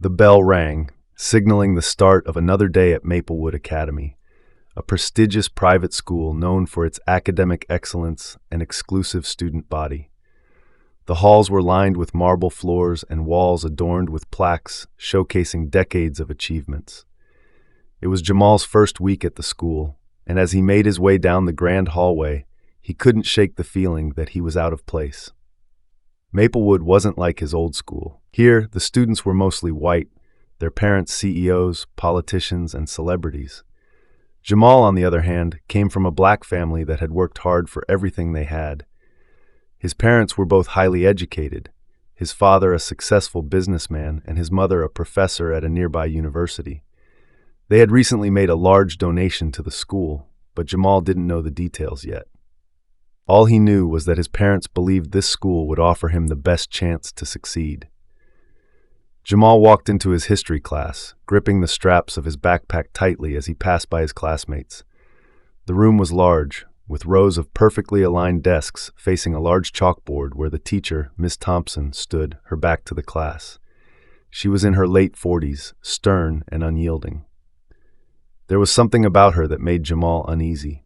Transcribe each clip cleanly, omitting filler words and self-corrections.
The bell rang, signaling the start of another day at Maplewood Academy, a prestigious private school known for its academic excellence and exclusive student body. The halls were lined with marble floors and walls adorned with plaques showcasing decades of achievements. It was Jamal's first week at the school, and as he made his way down the grand hallway, he couldn't shake the feeling that he was out of place. Maplewood wasn't like his old school. Here, the students were mostly white, their parents CEOs, politicians, and celebrities. Jamal, on the other hand, came from a black family that had worked hard for everything they had. His parents were both highly educated, his father a successful businessman and his mother a professor at a nearby university. They had recently made a large donation to the school, but Jamal didn't know the details yet. All he knew was that his parents believed this school would offer him the best chance to succeed. Jamal walked into his history class, gripping the straps of his backpack tightly as he passed by his classmates. The room was large, with rows of perfectly aligned desks facing a large chalkboard where the teacher, Miss Thompson, stood, her back to the class. She was in her late 40s, stern and unyielding. There was something about her that made Jamal uneasy.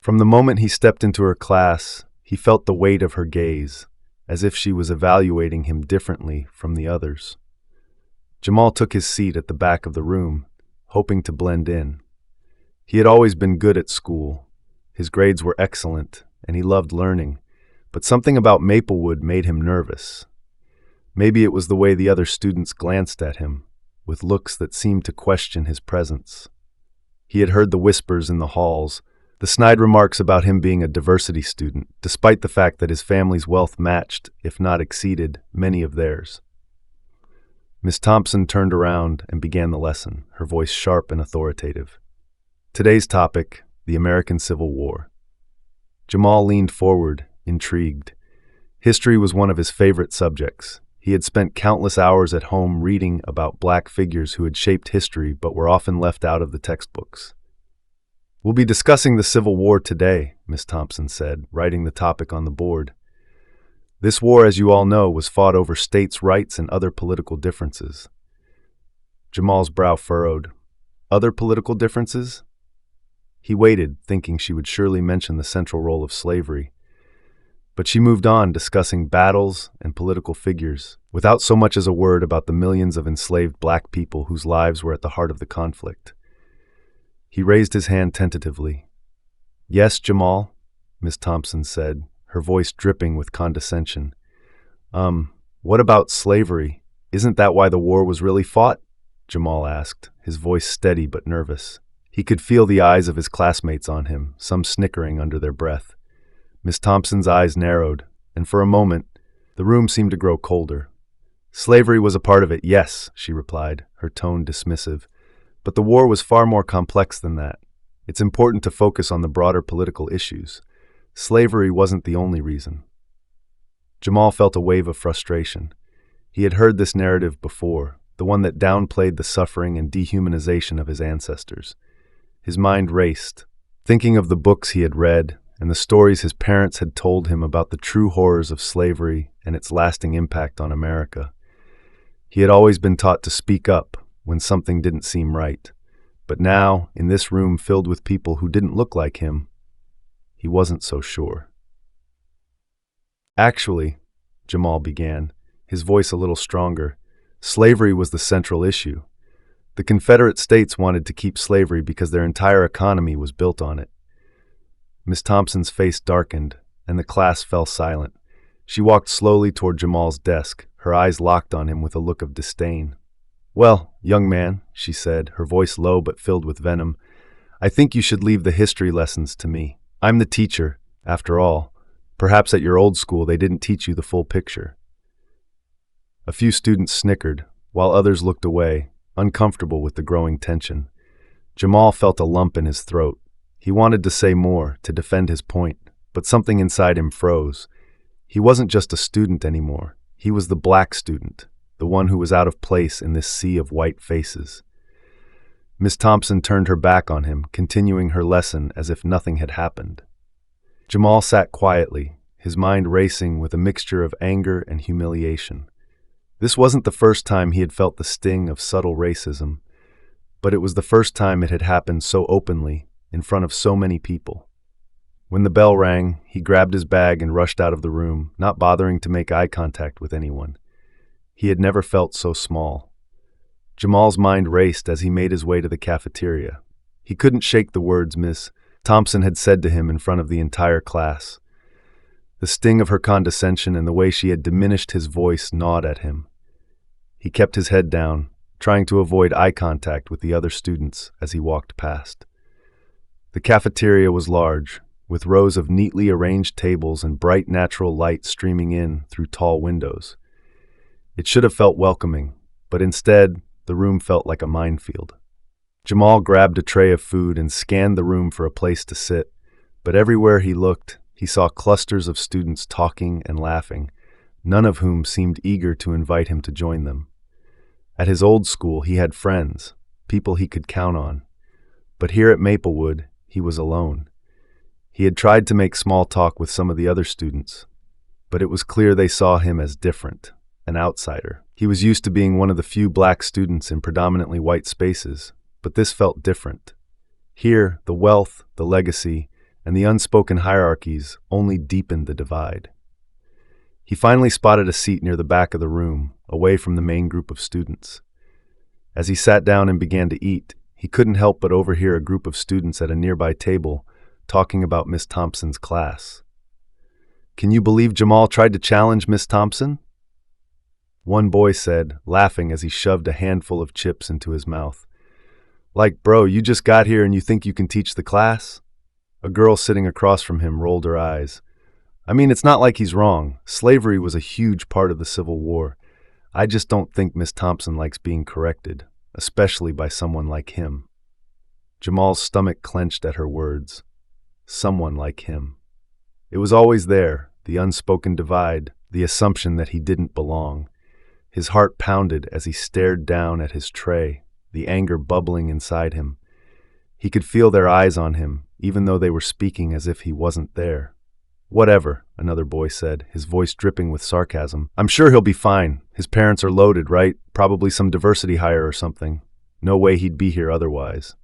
From the moment he stepped into her class, he felt the weight of her gaze, as if she was evaluating him differently from the others. Jamal took his seat at the back of the room, hoping to blend in. He had always been good at school. His grades were excellent, and he loved learning, but something about Maplewood made him nervous. Maybe it was the way the other students glanced at him, with looks that seemed to question his presence. He had heard the whispers in the halls, the snide remarks about him being a diversity student, despite the fact that his family's wealth matched, if not exceeded, many of theirs. Miss Thompson turned around and began the lesson, her voice sharp and authoritative. Today's topic, the American Civil War. Jamal leaned forward, intrigued. History was one of his favorite subjects. He had spent countless hours at home reading about black figures who had shaped history but were often left out of the textbooks. "We'll be discussing the Civil War today," Miss Thompson said, writing the topic on the board. This war, as you all know, was fought over states' rights and other political differences. Jamal's brow furrowed. Other political differences? He waited, thinking she would surely mention the central role of slavery. But she moved on, discussing battles and political figures, without so much as a word about the millions of enslaved black people whose lives were at the heart of the conflict. He raised his hand tentatively. "Yes, Jamal," Miss Thompson said, her voice dripping with condescension. What about slavery? Isn't that why the war was really fought?" Jamal asked, his voice steady but nervous. He could feel the eyes of his classmates on him, some snickering under their breath. Miss Thompson's eyes narrowed, and for a moment, the room seemed to grow colder. "Slavery was a part of it, yes," she replied, her tone dismissive. "But the war was far more complex than that. It's important to focus on the broader political issues. Slavery wasn't the only reason." Jamal felt a wave of frustration. He had heard this narrative before, the one that downplayed the suffering and dehumanization of his ancestors. His mind raced, thinking of the books he had read and the stories his parents had told him about the true horrors of slavery and its lasting impact on America. He had always been taught to speak up when something didn't seem right, but now, in this room filled with people who didn't look like him, he wasn't so sure. "Actually," Jamal began, his voice a little stronger, "slavery was the central issue. The Confederate States wanted to keep slavery because their entire economy was built on it." Miss Thompson's face darkened, and the class fell silent. She walked slowly toward Jamal's desk, her eyes locked on him with a look of disdain. "Well, young man," she said, her voice low but filled with venom, "I think you should leave the history lessons to me. I'm the teacher, after all. Perhaps at your old school they didn't teach you the full picture." A few students snickered, while others looked away, uncomfortable with the growing tension. Jamal felt a lump in his throat. He wanted to say more, to defend his point, but something inside him froze. He wasn't just a student anymore. He was the black student, the one who was out of place in this sea of white faces. Miss Thompson turned her back on him, continuing her lesson as if nothing had happened. Jamal sat quietly, his mind racing with a mixture of anger and humiliation. This wasn't the first time he had felt the sting of subtle racism, but it was the first time it had happened so openly, in front of so many people. When the bell rang, he grabbed his bag and rushed out of the room, not bothering to make eye contact with anyone. He had never felt so small. Jamal's mind raced as he made his way to the cafeteria. He couldn't shake the words Miss Thompson had said to him in front of the entire class. The sting of her condescension and the way she had diminished his voice gnawed at him. He kept his head down, trying to avoid eye contact with the other students as he walked past. The cafeteria was large, with rows of neatly arranged tables and bright natural light streaming in through tall windows. It should have felt welcoming, but instead, the room felt like a minefield. Jamal grabbed a tray of food and scanned the room for a place to sit, but everywhere he looked, he saw clusters of students talking and laughing, none of whom seemed eager to invite him to join them. At his old school, he had friends, people he could count on. But here at Maplewood, he was alone. He had tried to make small talk with some of the other students, but it was clear they saw him as different, an outsider. He was used to being one of the few black students in predominantly white spaces, but this felt different. Here, the wealth, the legacy, and the unspoken hierarchies only deepened the divide. He finally spotted a seat near the back of the room, away from the main group of students. As he sat down and began to eat, he couldn't help but overhear a group of students at a nearby table talking about Miss Thompson's class. "Can you believe Jamal tried to challenge Miss Thompson?" One boy said, laughing as he shoved a handful of chips into his mouth. "Like, bro, you just got here and you think you can teach the class?" A girl sitting across from him rolled her eyes. "I mean, it's not like he's wrong. Slavery was a huge part of the Civil War. I just don't think Miss Thompson likes being corrected, especially by someone like him." Jamal's stomach clenched at her words. Someone like him. It was always there, the unspoken divide, the assumption that he didn't belong. His heart pounded as he stared down at his tray, the anger bubbling inside him. He could feel their eyes on him, even though they were speaking as if he wasn't there. "Whatever," another boy said, his voice dripping with sarcasm. "I'm sure he'll be fine. His parents are loaded, right? Probably some diversity hire or something. No way he'd be here otherwise."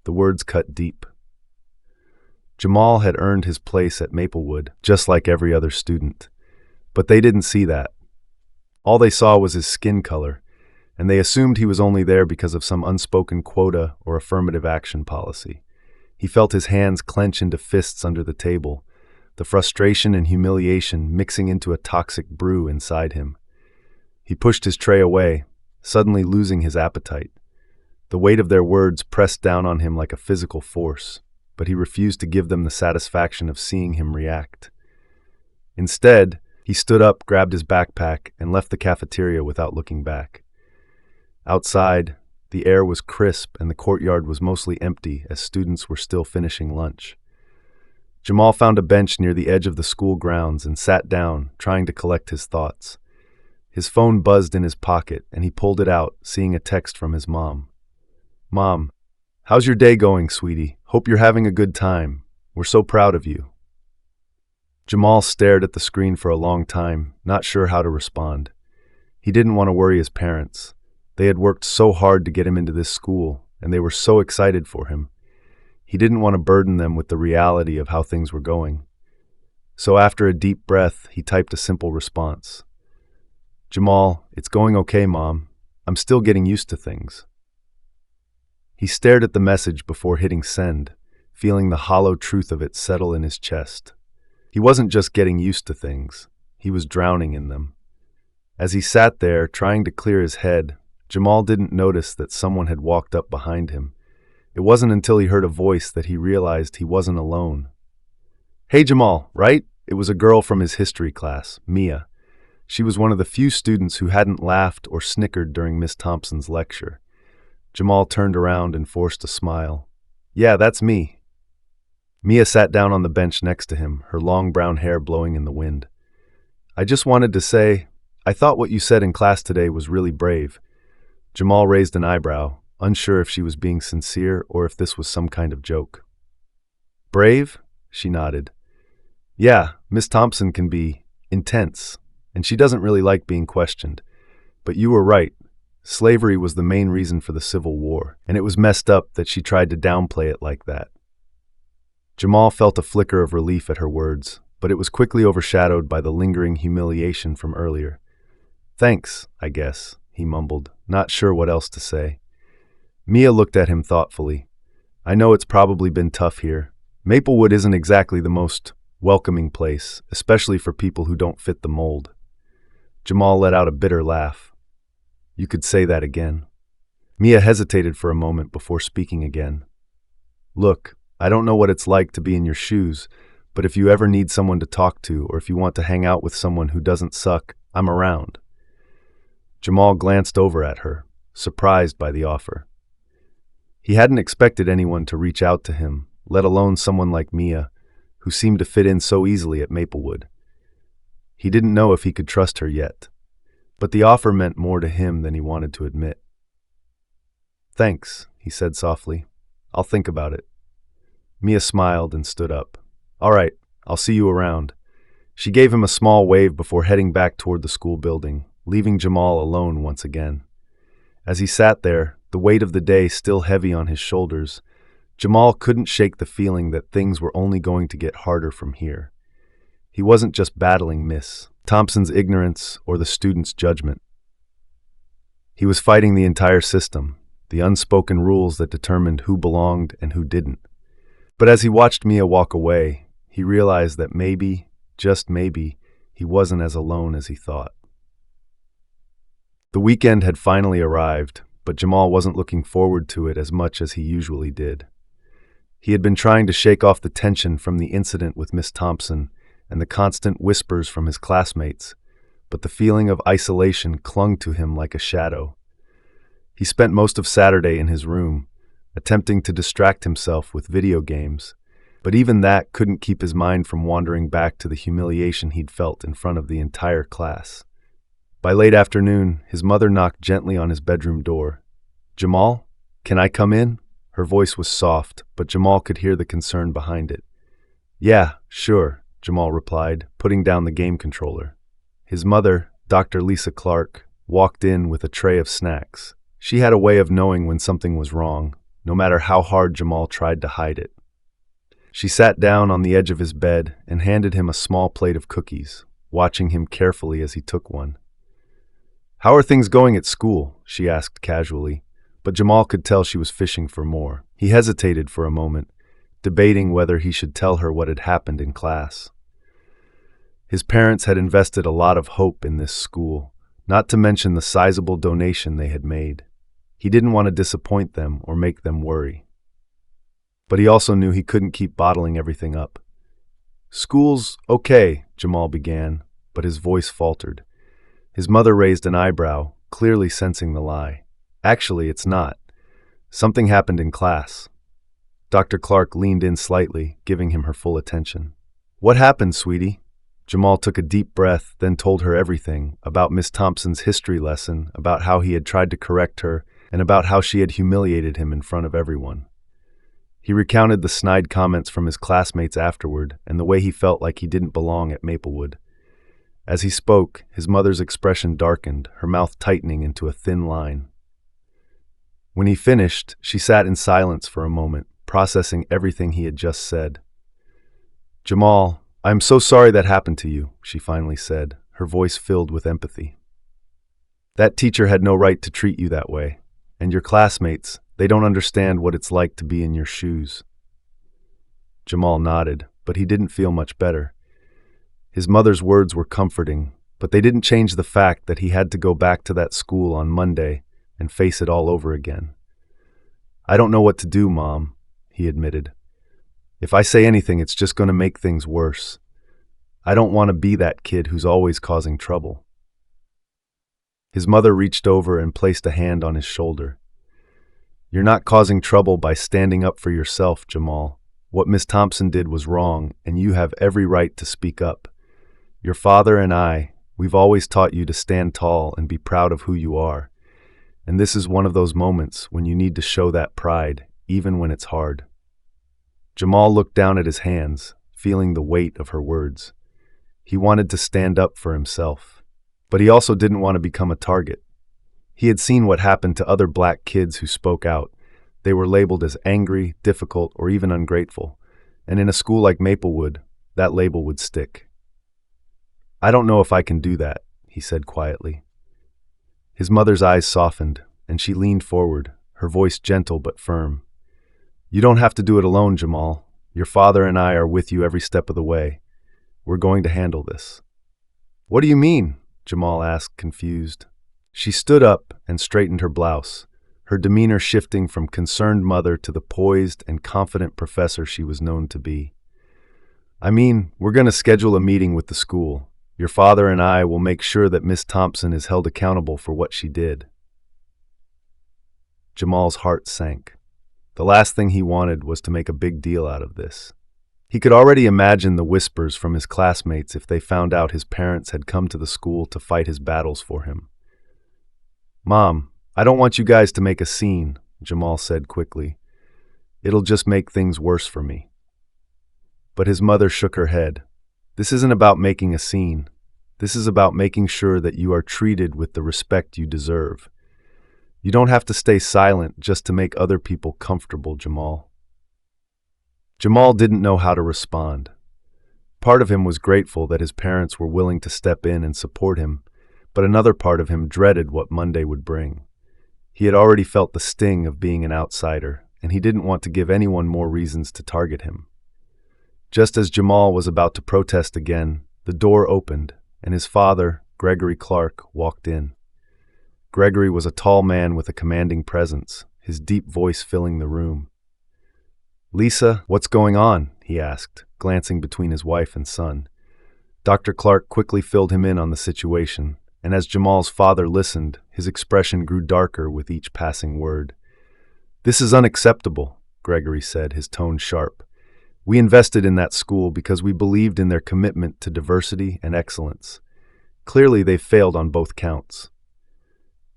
The words cut deep. Jamal had earned his place at Maplewood, just like every other student. But they didn't see that. All they saw was his skin color, and they assumed he was only there because of some unspoken quota or affirmative action policy. He felt his hands clench into fists under the table, the frustration and humiliation mixing into a toxic brew inside him. He pushed his tray away, suddenly losing his appetite. The weight of their words pressed down on him like a physical force, but he refused to give them the satisfaction of seeing him react. Instead, he stood up, grabbed his backpack, and left the cafeteria without looking back. Outside, the air was crisp and the courtyard was mostly empty as students were still finishing lunch. Jamal found a bench near the edge of the school grounds and sat down, trying to collect his thoughts. His phone buzzed in his pocket and he pulled it out, seeing a text from his mom. "Mom, how's your day going, sweetie? Hope you're having a good time. We're so proud of you." Jamal stared at the screen for a long time, not sure how to respond. He didn't want to worry his parents. They had worked so hard to get him into this school, and they were so excited for him. He didn't want to burden them with the reality of how things were going. So after a deep breath, he typed a simple response. "Jamal, it's going okay, Mom. I'm still getting used to things." He stared at the message before hitting send, feeling the hollow truth of it settle in his chest. He wasn't just getting used to things, he was drowning in them. As he sat there, trying to clear his head, Jamal didn't notice that someone had walked up behind him. It wasn't until he heard a voice that he realized he wasn't alone. "Hey Jamal, right?" It was a girl from his history class, Mia. She was one of the few students who hadn't laughed or snickered during Miss Thompson's lecture. Jamal turned around and forced a smile. "Yeah, that's me." Mia sat down on the bench next to him, her long brown hair blowing in the wind. "I just wanted to say, I thought what you said in class today was really brave." Jamal raised an eyebrow, unsure if she was being sincere or if this was some kind of joke. "Brave?" She nodded. "Yeah, Miss Thompson can be intense, and she doesn't really like being questioned. But you were right. Slavery was the main reason for the Civil War, and it was messed up that she tried to downplay it like that. Jamal felt a flicker of relief at her words, but it was quickly overshadowed by the lingering humiliation from earlier. "Thanks, I guess," he mumbled, not sure what else to say. Mia looked at him thoughtfully. "I know it's probably been tough here. Maplewood isn't exactly the most welcoming place, especially for people who don't fit the mold." Jamal let out a bitter laugh. "You could say that again." Mia hesitated for a moment before speaking again. "Look, I don't know what it's like to be in your shoes, but if you ever need someone to talk to or if you want to hang out with someone who doesn't suck, I'm around." Jamal glanced over at her, surprised by the offer. He hadn't expected anyone to reach out to him, let alone someone like Mia, who seemed to fit in so easily at Maplewood. He didn't know if he could trust her yet, but the offer meant more to him than he wanted to admit. "Thanks," he said softly. "I'll think about it." Mia smiled and stood up. "All right, I'll see you around." She gave him a small wave before heading back toward the school building, leaving Jamal alone once again. As he sat there, the weight of the day still heavy on his shoulders, Jamal couldn't shake the feeling that things were only going to get harder from here. He wasn't just battling Miss Thompson's ignorance or the student's judgment. He was fighting the entire system, the unspoken rules that determined who belonged and who didn't. But as he watched Mia walk away, he realized that maybe, just maybe, he wasn't as alone as he thought. The weekend had finally arrived, but Jamal wasn't looking forward to it as much as he usually did. He had been trying to shake off the tension from the incident with Miss Thompson and the constant whispers from his classmates, but the feeling of isolation clung to him like a shadow. He spent most of Saturday in his room, attempting to distract himself with video games, but even that couldn't keep his mind from wandering back to the humiliation he'd felt in front of the entire class. By late afternoon, his mother knocked gently on his bedroom door. "Jamal, can I come in?" Her voice was soft, but Jamal could hear the concern behind it. "Yeah, sure," Jamal replied, putting down the game controller. His mother, Dr. Lisa Clark, walked in with a tray of snacks. She had a way of knowing when something was wrong, no matter how hard Jamal tried to hide it. She sat down on the edge of his bed and handed him a small plate of cookies, watching him carefully as he took one. "How are things going at school?" she asked casually, but Jamal could tell she was fishing for more. He hesitated for a moment, debating whether he should tell her what had happened in class. His parents had invested a lot of hope in this school, not to mention the sizable donation they had made. He didn't want to disappoint them or make them worry. But he also knew he couldn't keep bottling everything up. "School's okay," Jamal began, but his voice faltered. His mother raised an eyebrow, clearly sensing the lie. "Actually, it's not. Something happened in class." Dr. Clark leaned in slightly, giving him her full attention. "What happened, sweetie?" Jamal took a deep breath, then told her everything, about Miss Thompson's history lesson, about how he had tried to correct her, and about how she had humiliated him in front of everyone. He recounted the snide comments from his classmates afterward, and the way he felt like he didn't belong at Maplewood. As he spoke, his mother's expression darkened, her mouth tightening into a thin line. When he finished, she sat in silence for a moment, processing everything he had just said. "Jamal, I'm so sorry that happened to you," she finally said, her voice filled with empathy. "That teacher had no right to treat you that way, and your classmates, they don't understand what it's like to be in your shoes." Jamal nodded, but he didn't feel much better. His mother's words were comforting, but they didn't change the fact that he had to go back to that school on Monday and face it all over again. "I don't know what to do, Mom," he admitted. "If I say anything, it's just going to make things worse. I don't want to be that kid who's always causing trouble." His mother reached over and placed a hand on his shoulder. "You're not causing trouble by standing up for yourself, Jamal. What Miss Thompson did was wrong, and you have every right to speak up. Your father and we've always taught you to stand tall and be proud of who you are. And this is one of those moments when you need to show that pride, even when it's hard." Jamal looked down at his hands, feeling the weight of her words. He wanted to stand up for himself, but he also didn't want to become a target. He had seen what happened to other black kids who spoke out. They were labeled as angry, difficult, or even ungrateful. And in a school like Maplewood, that label would stick. "I don't know if I can do that," he said quietly. His mother's eyes softened, and she leaned forward, her voice gentle but firm. "You don't have to do it alone, Jamal. Your father and I are with you every step of the way. We're going to handle this." "What do you mean?" Jamal asked, confused. She stood up and straightened her blouse, her demeanor shifting from concerned mother to the poised and confident professor she was known to be. "I mean, we're going to schedule a meeting with the school. Your father and I will make sure that Miss Thompson is held accountable for what she did." Jamal's heart sank. The last thing he wanted was to make a big deal out of this. He could already imagine the whispers from his classmates if they found out his parents had come to the school to fight his battles for him. "Mom, I don't want you guys to make a scene," Jamal said quickly. "It'll just make things worse for me." But his mother shook her head. "This isn't about making a scene. This is about making sure that you are treated with the respect you deserve. You don't have to stay silent just to make other people comfortable, Jamal." Jamal didn't know how to respond. Part of him was grateful that his parents were willing to step in and support him, but another part of him dreaded what Monday would bring. He had already felt the sting of being an outsider, and he didn't want to give anyone more reasons to target him. Just as Jamal was about to protest again, the door opened, and his father, Gregory Clark, walked in. Gregory was a tall man with a commanding presence, his deep voice filling the room. "Lisa, what's going on?" he asked, glancing between his wife and son. Dr. Clark quickly filled him in on the situation, and as Jamal's father listened, his expression grew darker with each passing word. "This is unacceptable," Gregory said, his tone sharp. "We invested in that school because we believed in their commitment to diversity and excellence. Clearly, they failed on both counts."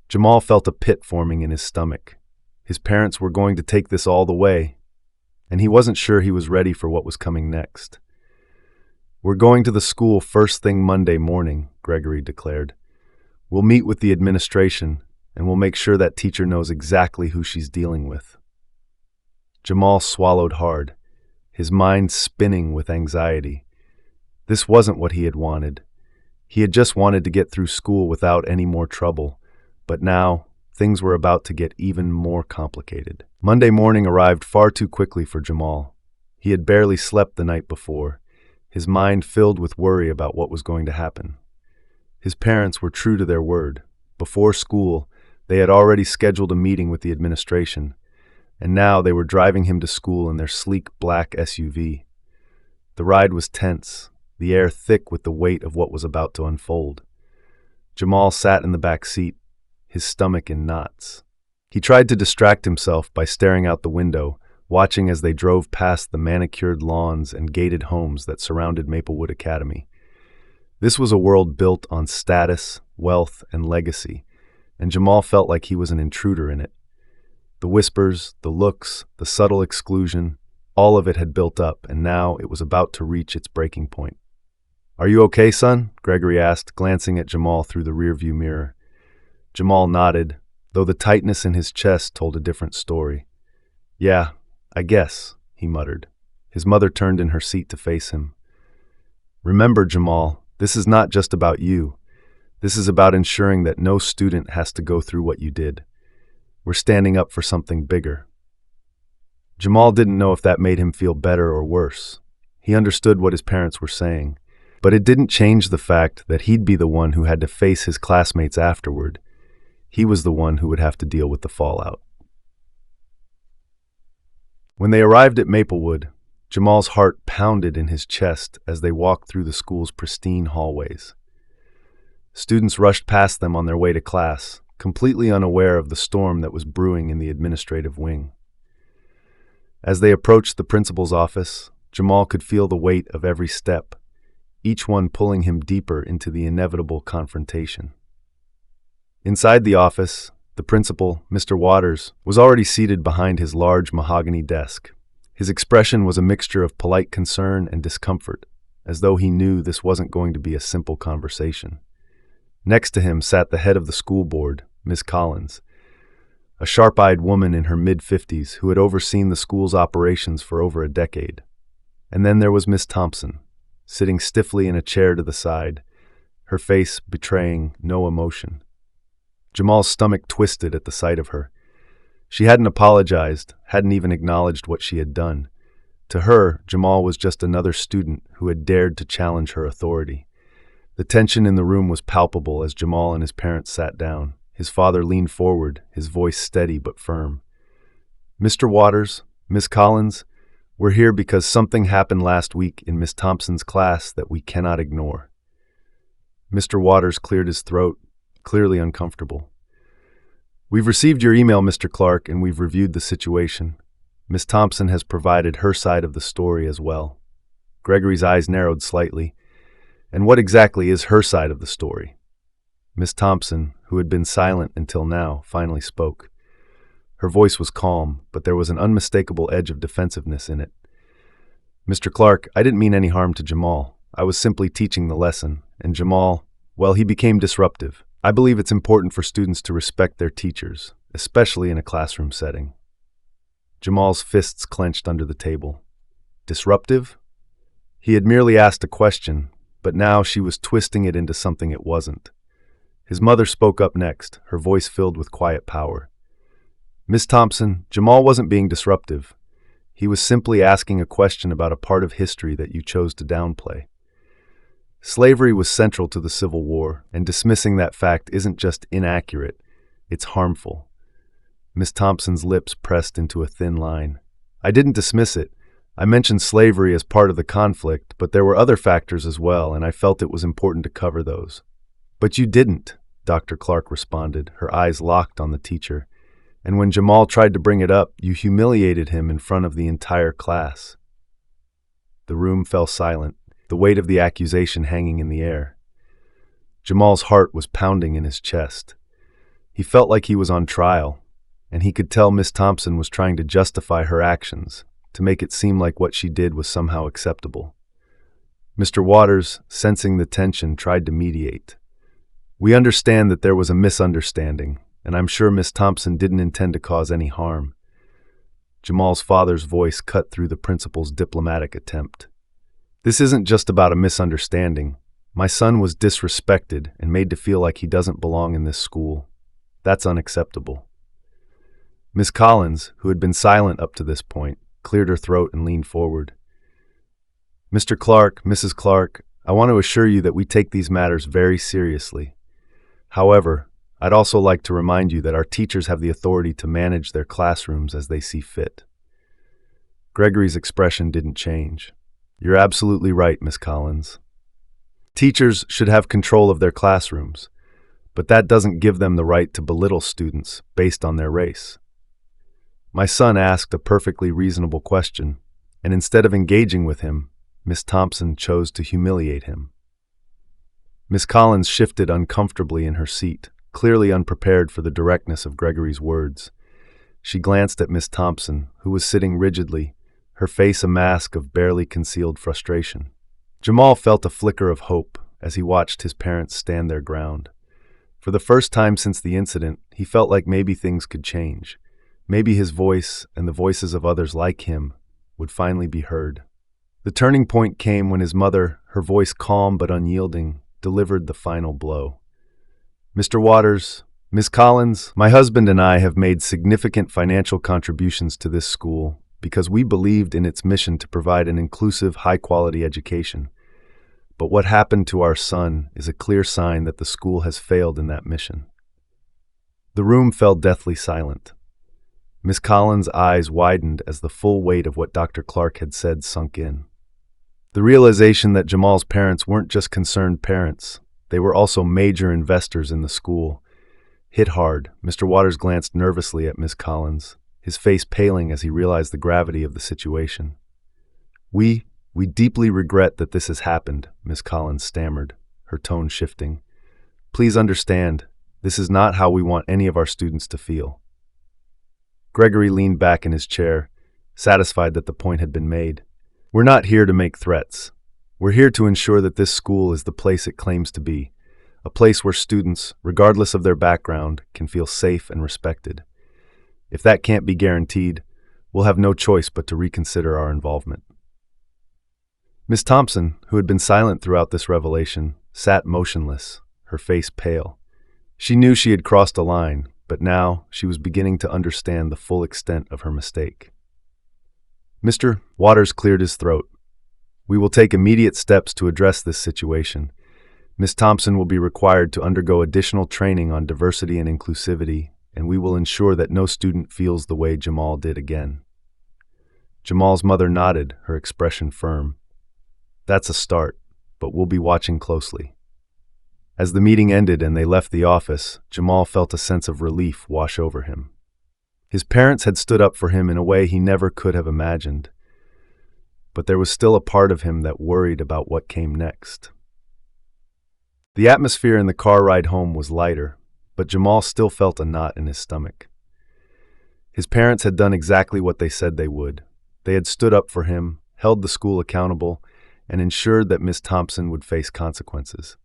Jamal felt a pit forming in his stomach. His parents were going to take this all the way, and he wasn't sure he was ready for what was coming next. "We're going to the school first thing Monday morning," Gregory declared. "We'll meet with the administration, and we'll make sure that teacher knows exactly who she's dealing with." Jamal swallowed hard, his mind spinning with anxiety. This wasn't what he had wanted. He had just wanted to get through school without any more trouble, but now things were about to get even more complicated. Monday morning arrived far too quickly for Jamal. He had barely slept the night before, his mind filled with worry about what was going to happen. His parents were true to their word. Before school, they had already scheduled a meeting with the administration, and now they were driving him to school in their sleek black SUV. The ride was tense, the air thick with the weight of what was about to unfold. Jamal sat in the back seat, his stomach in knots. He tried to distract himself by staring out the window, watching as they drove past the manicured lawns and gated homes that surrounded Maplewood Academy. This was a world built on status, wealth, and legacy, and Jamal felt like he was an intruder in it. The whispers, the looks, the subtle exclusion, all of it had built up, and now it was about to reach its breaking point. "Are you okay, son?" Gregory asked, glancing at Jamal through the rearview mirror. Jamal nodded, though the tightness in his chest told a different story. "Yeah, I guess," he muttered. His mother turned in her seat to face him. "Remember, Jamal, this is not just about you. This is about ensuring that no student has to go through what you did. We're standing up for something bigger." Jamal didn't know if that made him feel better or worse. He understood what his parents were saying, but it didn't change the fact that he'd be the one who had to face his classmates afterward. He was the one who would have to deal with the fallout. When they arrived at Maplewood, Jamal's heart pounded in his chest as they walked through the school's pristine hallways. Students rushed past them on their way to class, completely unaware of the storm that was brewing in the administrative wing. As they approached the principal's office, Jamal could feel the weight of every step, each one pulling him deeper into the inevitable confrontation. Inside the office, the principal, Mr. Waters, was already seated behind his large mahogany desk. His expression was a mixture of polite concern and discomfort, as though he knew this wasn't going to be a simple conversation. Next to him sat the head of the school board, Miss Collins, a sharp-eyed woman in her mid-50s who had overseen the school's operations for over a decade. And then there was Miss Thompson, sitting stiffly in a chair to the side, her face betraying no emotion. Jamal's stomach twisted at the sight of her. She hadn't apologized, hadn't even acknowledged what she had done. To her, Jamal was just another student who had dared to challenge her authority. The tension in the room was palpable as Jamal and his parents sat down. His father leaned forward, his voice steady but firm. "Mr. Waters, Miss Collins, we're here because something happened last week in Miss Thompson's class that we cannot ignore." Mr. Waters cleared his throat, clearly uncomfortable. "We've received your email, Mr. Clark, and we've reviewed the situation. Miss Thompson has provided her side of the story as well." Gregory's eyes narrowed slightly. "And what exactly is her side of the story?" Miss Thompson, who had been silent until now, finally spoke. Her voice was calm, but there was an unmistakable edge of defensiveness in it. "Mr. Clark, I didn't mean any harm to Jamal. I was simply teaching the lesson, and Jamal, well, he became disruptive. I believe it's important for students to respect their teachers, especially in a classroom setting." Jamal's fists clenched under the table. Disruptive? He had merely asked a question, but now she was twisting it into something it wasn't. His mother spoke up next, her voice filled with quiet power. "Miss Thompson, Jamal wasn't being disruptive. He was simply asking a question about a part of history that you chose to downplay. Slavery was central to the Civil War, and dismissing that fact isn't just inaccurate, it's harmful." Miss Thompson's lips pressed into a thin line. "I didn't dismiss it. I mentioned slavery as part of the conflict, but there were other factors as well, and I felt it was important to cover those." "But you didn't," Dr. Clark responded, her eyes locked on the teacher. "And when Jamal tried to bring it up, you humiliated him in front of the entire class." The room fell silent, the weight of the accusation hanging in the air. Jamal's heart was pounding in his chest. He felt like he was on trial, and he could tell Miss Thompson was trying to justify her actions, to make it seem like what she did was somehow acceptable. Mr. Waters, sensing the tension, tried to mediate. "We understand that there was a misunderstanding, and I'm sure Miss Thompson didn't intend to cause any harm." Jamal's father's voice cut through the principal's diplomatic attempt. "This isn't just about a misunderstanding. My son was disrespected and made to feel like he doesn't belong in this school. That's unacceptable." Miss Collins, who had been silent up to this point, cleared her throat and leaned forward. "Mr. Clark, Mrs. Clark, I want to assure you that we take these matters very seriously. However, I'd also like to remind you that our teachers have the authority to manage their classrooms as they see fit." Gregory's expression didn't change. "You're absolutely right, Miss Collins. Teachers should have control of their classrooms, but that doesn't give them the right to belittle students based on their race. My son asked a perfectly reasonable question, and instead of engaging with him, Miss Thompson chose to humiliate him." Miss Collins shifted uncomfortably in her seat, clearly unprepared for the directness of Gregory's words. She glanced at Miss Thompson, who was sitting rigidly, her face a mask of barely concealed frustration. Jamal felt a flicker of hope as he watched his parents stand their ground. For the first time since the incident, he felt like maybe things could change. Maybe his voice, and the voices of others like him, would finally be heard. The turning point came when his mother, her voice calm but unyielding, delivered the final blow. "Mr. Waters, Miss Collins, my husband and I have made significant financial contributions to this school because we believed in its mission to provide an inclusive, high-quality education. But what happened to our son is a clear sign that the school has failed in that mission." The room fell deathly silent. Miss Collins' eyes widened as the full weight of what Dr. Clark had said sunk in. The realization that Jamal's parents weren't just concerned parents, they were also major investors in the school, hit hard. Mr. Waters glanced nervously at Miss Collins, his face paling as he realized the gravity of the situation. We deeply regret that this has happened," Miss Collins stammered, her tone shifting. "Please understand, this is not how we want any of our students to feel." Gregory leaned back in his chair, satisfied that the point had been made. "We're not here to make threats. We're here to ensure that this school is the place it claims to be, a place where students, regardless of their background, can feel safe and respected. If that can't be guaranteed, we'll have no choice but to reconsider our involvement. Miss Thompson, who had been silent throughout this revelation, sat motionless, her face pale. She knew she had crossed a line, but now she was beginning to understand the full extent of her mistake. Mr. Waters cleared his throat. We will take immediate steps to address this situation. Miss Thompson will be required to undergo additional training on diversity and inclusivity, and we will ensure that no student feels the way Jamal did again. Jamal's mother nodded, her expression firm. That's a start, but we'll be watching closely. As the meeting ended and they left the office, Jamal felt a sense of relief wash over him. His parents had stood up for him in a way he never could have imagined, but there was still a part of him that worried about what came next. The atmosphere in the car ride home was lighter, but Jamal still felt a knot in his stomach. His parents had done exactly what they said they would. They had stood up for him, held the school accountable, and ensured that Miss Thompson would face consequences.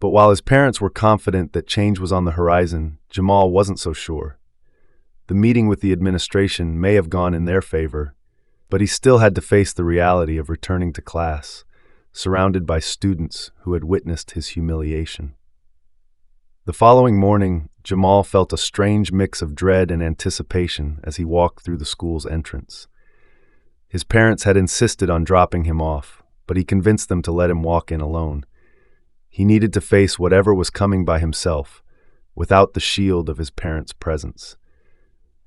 But while his parents were confident that change was on the horizon, Jamal wasn't so sure. The meeting with the administration may have gone in their favor, but he still had to face the reality of returning to class, surrounded by students who had witnessed his humiliation. The following morning, Jamal felt a strange mix of dread and anticipation as he walked through the school's entrance. His parents had insisted on dropping him off, but he convinced them to let him walk in alone. He needed to face whatever was coming by himself, without the shield of his parents' presence.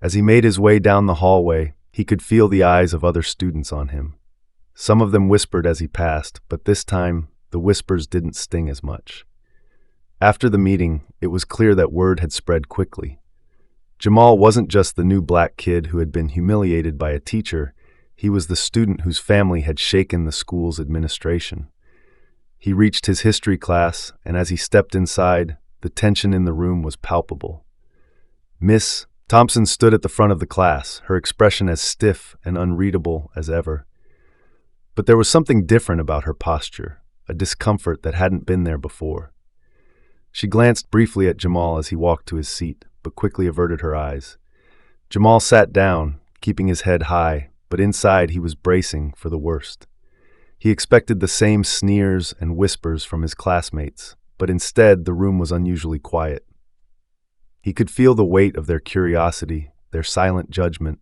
As he made his way down the hallway, he could feel the eyes of other students on him. Some of them whispered as he passed, but this time, the whispers didn't sting as much. After the meeting, it was clear that word had spread quickly. Jamal wasn't just the new black kid who had been humiliated by a teacher. He was the student whose family had shaken the school's administration. He reached his history class, and as he stepped inside, the tension in the room was palpable. Miss Thompson stood at the front of the class, her expression as stiff and unreadable as ever. But there was something different about her posture, a discomfort that hadn't been there before. She glanced briefly at Jamal as he walked to his seat, but quickly averted her eyes. Jamal sat down, keeping his head high, but inside he was bracing for the worst. He expected the same sneers and whispers from his classmates, but instead the room was unusually quiet. He could feel the weight of their curiosity, their silent judgment,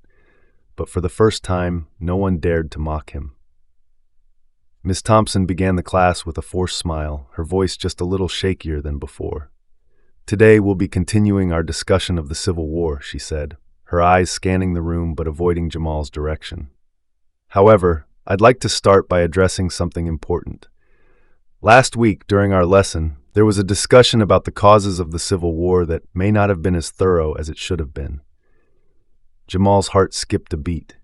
but for the first time, no one dared to mock him. Miss Thompson began the class with a forced smile, her voice just a little shakier than before. Today we'll be continuing our discussion of the Civil War, she said, her eyes scanning the room but avoiding Jamal's direction. However, I'd like to start by addressing something important. Last week, during our lesson, there was a discussion about the causes of the Civil War that may not have been as thorough as it should have been. Jamal's heart skipped a beat.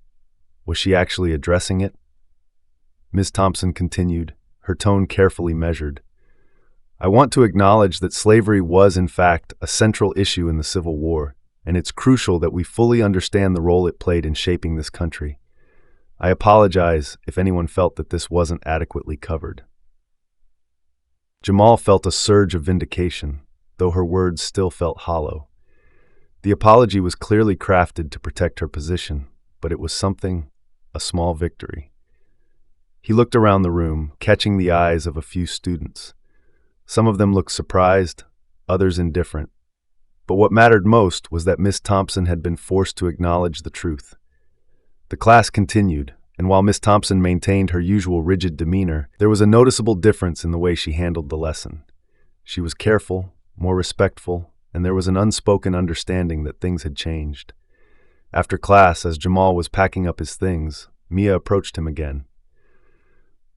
Was she actually addressing it? Ms. Thompson continued, her tone carefully measured. I want to acknowledge that slavery was, in fact, a central issue in the Civil War, and it's crucial that we fully understand the role it played in shaping this country. I apologize if anyone felt that this wasn't adequately covered. Jamal felt a surge of vindication, though her words still felt hollow. The apology was clearly crafted to protect her position, but it was something, a small victory. He looked around the room, catching the eyes of a few students. Some of them looked surprised, others indifferent. But what mattered most was that Miss Thompson had been forced to acknowledge the truth. The class continued, and while Miss Thompson maintained her usual rigid demeanor, there was a noticeable difference in the way she handled the lesson. She was careful, more respectful, and there was an unspoken understanding that things had changed. After class, as Jamal was packing up his things, Mia approached him again.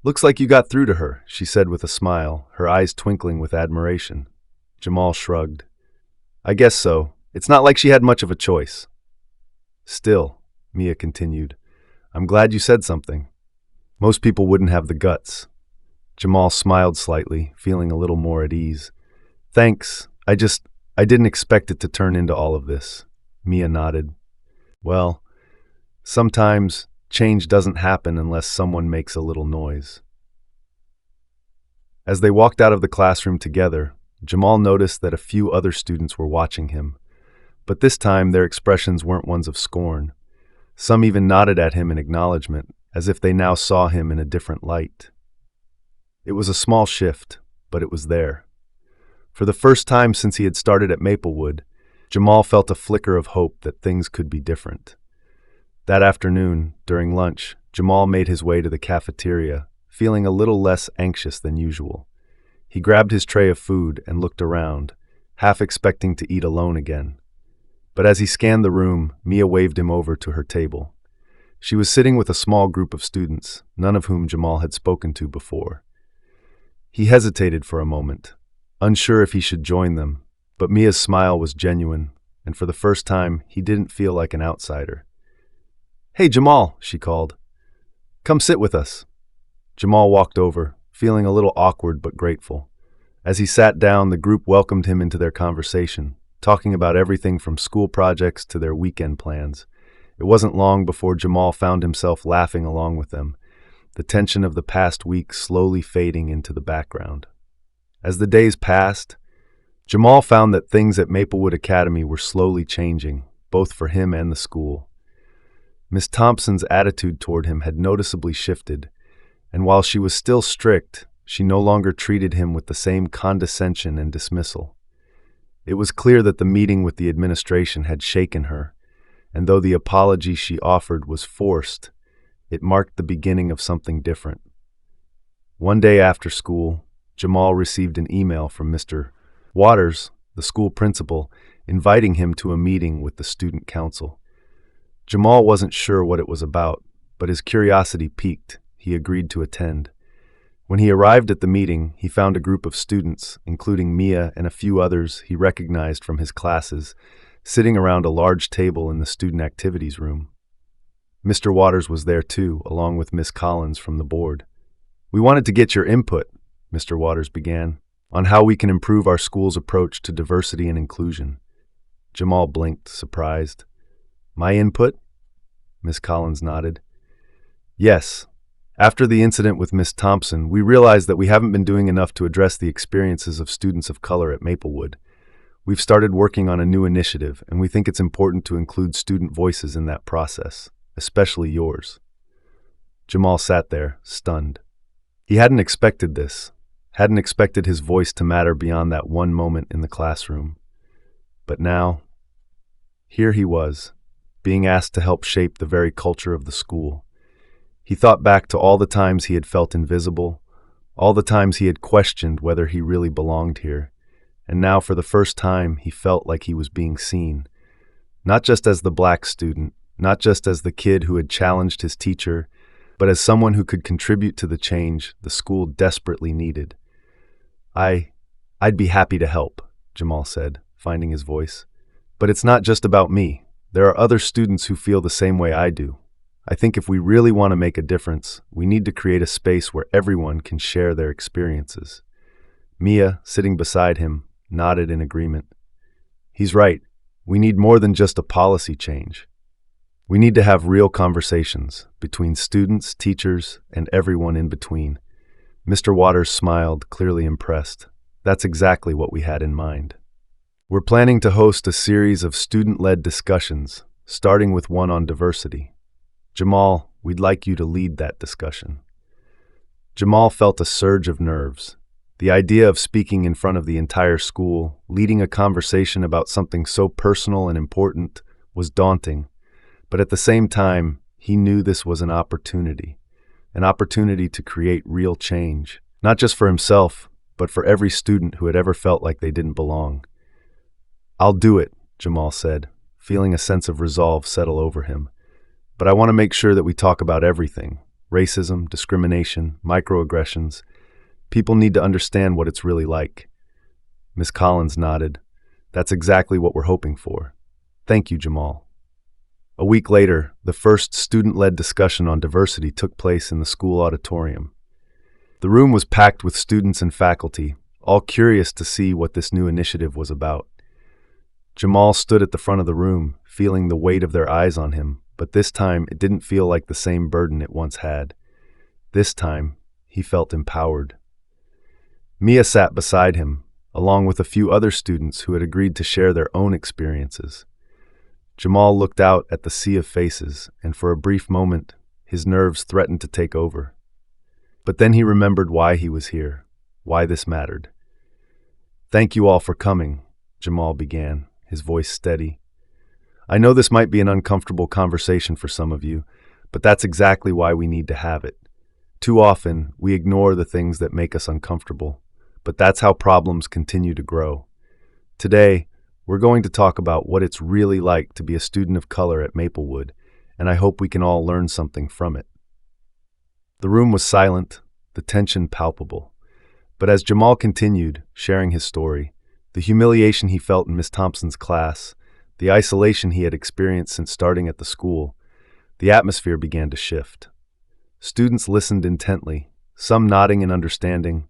"Looks like you got through to her," she said with a smile, her eyes twinkling with admiration. Jamal shrugged. "I guess so. It's not like she had much of a choice." "Still," Mia continued, "I'm glad you said something. Most people wouldn't have the guts." Jamal smiled slightly, feeling a little more at ease. "Thanks. I didn't expect it to turn into all of this." Mia nodded. "Well, sometimes change doesn't happen unless someone makes a little noise." As they walked out of the classroom together, Jamal noticed that a few other students were watching him, but this time their expressions weren't ones of scorn. Some even nodded at him in acknowledgement, as if they now saw him in a different light. It was a small shift, but it was there. For the first time since he had started at Maplewood, Jamal felt a flicker of hope that things could be different. That afternoon, during lunch, Jamal made his way to the cafeteria, feeling a little less anxious than usual. He grabbed his tray of food and looked around, half expecting to eat alone again. But as he scanned the room, Mia waved him over to her table. She was sitting with a small group of students, none of whom Jamal had spoken to before. He hesitated for a moment, unsure if he should join them, but Mia's smile was genuine, and for the first time, he didn't feel like an outsider. "Hey, Jamal," she called. "Come sit with us." Jamal walked over, feeling a little awkward but grateful. As he sat down, the group welcomed him into their conversation, talking about everything from school projects to their weekend plans. It wasn't long before Jamal found himself laughing along with them, the tension of the past week slowly fading into the background. As the days passed, Jamal found that things at Maplewood Academy were slowly changing, both for him and the school. Miss Thompson's attitude toward him had noticeably shifted, and while she was still strict, she no longer treated him with the same condescension and dismissal. It was clear that the meeting with the administration had shaken her, and though the apology she offered was forced, it marked the beginning of something different. One day after school, Jamal received an email from Mr. Waters, the school principal, inviting him to a meeting with the student council. Jamal wasn't sure what it was about, but his curiosity piqued. He agreed to attend. When he arrived at the meeting, he found a group of students, including Mia and a few others he recognized from his classes, sitting around a large table in the student activities room. Mr. Waters was there too, along with Miss Collins from the board. "We wanted to get your input," Mr. Waters began, "on how we can improve our school's approach to diversity and inclusion." Jamal blinked, surprised. "My input?" Miss Collins nodded. "Yes. After the incident with Miss Thompson, we realized that we haven't been doing enough to address the experiences of students of color at Maplewood. We've started working on a new initiative, and we think it's important to include student voices in that process, especially yours." Jamal sat there, stunned. He hadn't expected this, hadn't expected his voice to matter beyond that one moment in the classroom. But now, here he was, being asked to help shape the very culture of the school. He thought back to all the times he had felt invisible, all the times he had questioned whether he really belonged here, and now for the first time he felt like he was being seen. Not just as the black student, not just as the kid who had challenged his teacher, but as someone who could contribute to the change the school desperately needed. I'd be happy to help," Jamal said, finding his voice. "But it's not just about me. There are other students who feel the same way I do. I think if we really want to make a difference, we need to create a space where everyone can share their experiences." Mia, sitting beside him, nodded in agreement. "He's right. We need more than just a policy change. We need to have real conversations between students, teachers, and everyone in between." Mr. Waters smiled, clearly impressed. "That's exactly what we had in mind. We're planning to host a series of student-led discussions, starting with one on diversity. Jamal, we'd like you to lead that discussion." Jamal felt a surge of nerves. The idea of speaking in front of the entire school, leading a conversation about something so personal and important, was daunting. But at the same time, he knew this was an opportunity to create real change, not just for himself, but for every student who had ever felt like they didn't belong. "I'll do it," Jamal said, feeling a sense of resolve settle over him. "But I want to make sure that we talk about everything: racism, discrimination, microaggressions. People need to understand what it's really like." Miss Collins nodded. "That's exactly what we're hoping for. Thank you, Jamal." A week later, the first student-led discussion on diversity took place in the school auditorium. The room was packed with students and faculty, all curious to see what this new initiative was about. Jamal stood at the front of the room, feeling the weight of their eyes on him, but this time it didn't feel like the same burden it once had. This time, he felt empowered. Mia sat beside him, along with a few other students who had agreed to share their own experiences. Jamal looked out at the sea of faces, and for a brief moment, his nerves threatened to take over. But then he remembered why he was here, why this mattered. "Thank you all for coming," Jamal began, his voice steady. "I know this might be an uncomfortable conversation for some of you, but that's exactly why we need to have it. Too often, we ignore the things that make us uncomfortable, but that's how problems continue to grow. Today, we're going to talk about what it's really like to be a student of color at Maplewood, and I hope we can all learn something from it." The room was silent, the tension palpable. But as Jamal continued, sharing his story, the humiliation he felt in Miss Thompson's class, the isolation he had experienced since starting at the school, the atmosphere began to shift. Students listened intently, some nodding in understanding,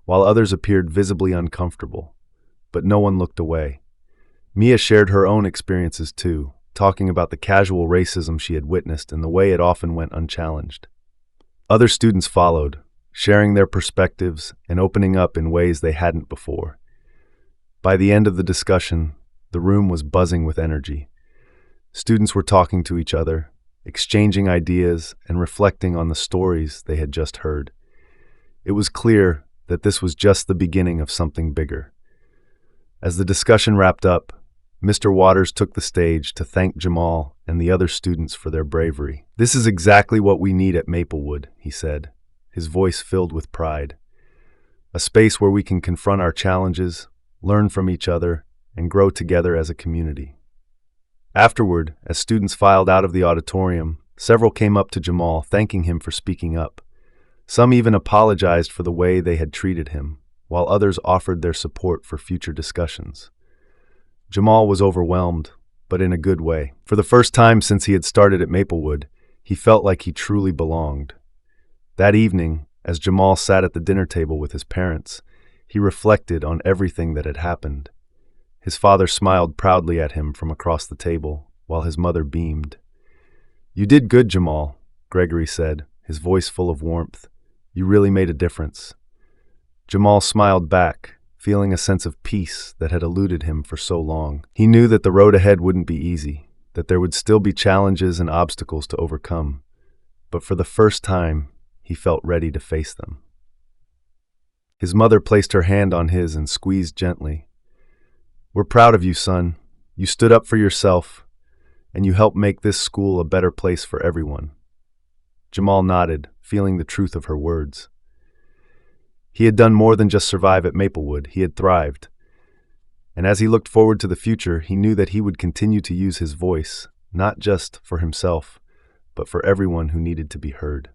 while others appeared visibly uncomfortable. But no one looked away. Mia shared her own experiences too, talking about the casual racism she had witnessed and the way it often went unchallenged. Other students followed, sharing their perspectives and opening up in ways they hadn't before. By the end of the discussion, the room was buzzing with energy. Students were talking to each other, exchanging ideas and reflecting on the stories they had just heard. It was clear that this was just the beginning of something bigger. As the discussion wrapped up, Mr. Waters took the stage to thank Jamal and the other students for their bravery. "This is exactly what we need at Maplewood," he said, his voice filled with pride. "A space where we can confront our challenges, learn from each other, and grow together as a community." Afterward, as students filed out of the auditorium, several came up to Jamal, thanking him for speaking up. Some even apologized for the way they had treated him, while others offered their support for future discussions. Jamal was overwhelmed, but in a good way. For the first time since he had started at Maplewood, he felt like he truly belonged. That evening, as Jamal sat at the dinner table with his parents, he reflected on everything that had happened. His father smiled proudly at him from across the table, while his mother beamed. "You did good, Jamal," Gregory said, his voice full of warmth. "You really made a difference." Jamal smiled back, feeling a sense of peace that had eluded him for so long. He knew that the road ahead wouldn't be easy, that there would still be challenges and obstacles to overcome. But for the first time, he felt ready to face them. His mother placed her hand on his and squeezed gently. "We're proud of you, son. You stood up for yourself, and you helped make this school a better place for everyone." Jamal nodded, feeling the truth of her words. He had done more than just survive at Maplewood, he had thrived. And as he looked forward to the future, he knew that he would continue to use his voice, not just for himself, but for everyone who needed to be heard.